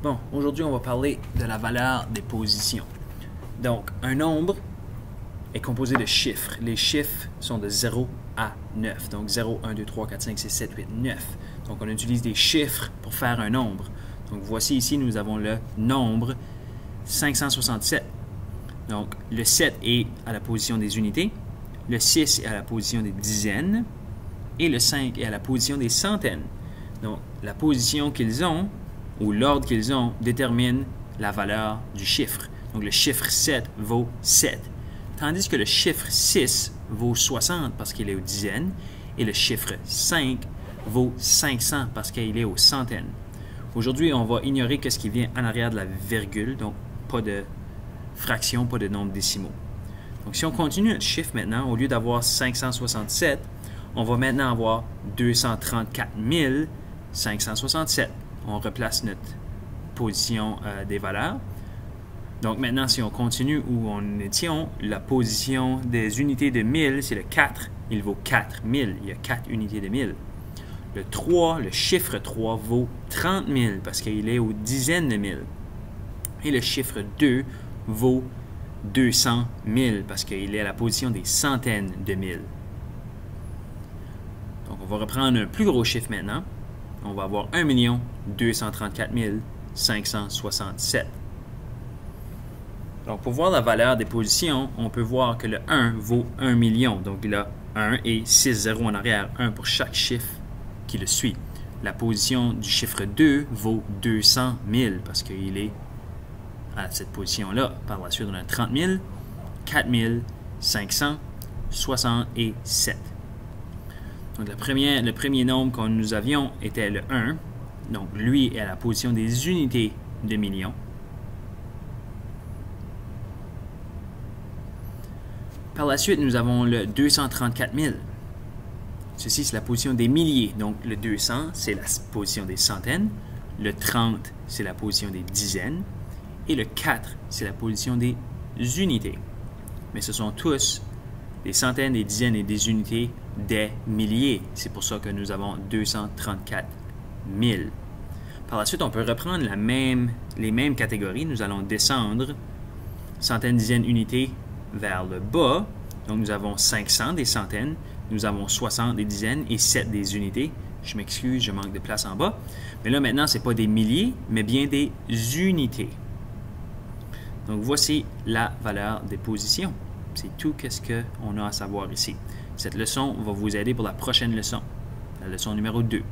Bon, aujourd'hui, on va parler de la valeur des positions. Donc, un nombre est composé de chiffres. Les chiffres sont de 0 à 9. Donc, 0, 1, 2, 3, 4, 5, 6, 7, 8, 9. Donc, on utilise des chiffres pour faire un nombre. Donc, voici ici, nous avons le nombre 567. Donc, le 7 est à la position des unités, le 6 est à la position des dizaines et le 5 est à la position des centaines. Donc, la position qu'ils ont ou l'ordre qu'ils ont détermine la valeur du chiffre. Donc, le chiffre 7 vaut 7, tandis que le chiffre 6 vaut 60 parce qu'il est aux dizaines et le chiffre 5 vaut 500 parce qu'il est aux centaines. Aujourd'hui, on va ignorer ce qui vient en arrière de la virgule, donc pas de fraction, pas de nombres décimaux. Donc, si on continue notre chiffre maintenant, au lieu d'avoir 567, on va maintenant avoir 234 567. On replace notre position des valeurs. Donc, maintenant, si on continue où on étions, la position des unités de 1000, c'est le 4. Il vaut 4000. Il y a 4 unités de 1000. Le 3, le chiffre 3 vaut 30 000 parce qu'il est aux dizaines de 1000. Et le chiffre 2 vaut 200 000 parce qu'il est à la position des centaines de 1000. Donc, on va reprendre un plus gros chiffre maintenant. On va avoir 1 234 567. Donc, pour voir la valeur des positions, on peut voir que le 1 vaut 1 million. Donc, il a 1 et 6 zéros en arrière, 1 pour chaque chiffre qui le suit. La position du chiffre 2 vaut 200 000 parce qu'il est à cette position-là. Par la suite, on a 30 000, 4 567. Donc, le premier nombre que nous avions était le 1. Donc, lui est à la position des unités de millions. Par la suite, nous avons le 234 000. Ceci, c'est la position des milliers. Donc, le 200, c'est la position des centaines. Le 30, c'est la position des dizaines. Et le 4, c'est la position des unités. Mais ce sont tous des centaines, des dizaines et des unités des milliers. C'est pour ça que nous avons 234 000. Par la suite, on peut reprendre les mêmes catégories. Nous allons descendre centaines, dizaines, unités vers le bas. Donc, nous avons 500 des centaines, nous avons 60 des dizaines et 7 des unités. Je m'excuse, je manque de place en bas. Mais là, maintenant, ce n'est pas des milliers, mais bien des unités. Donc, voici la valeur des positions. C'est tout ce qu'on a à savoir ici. Cette leçon va vous aider pour la prochaine leçon, la leçon numéro 2.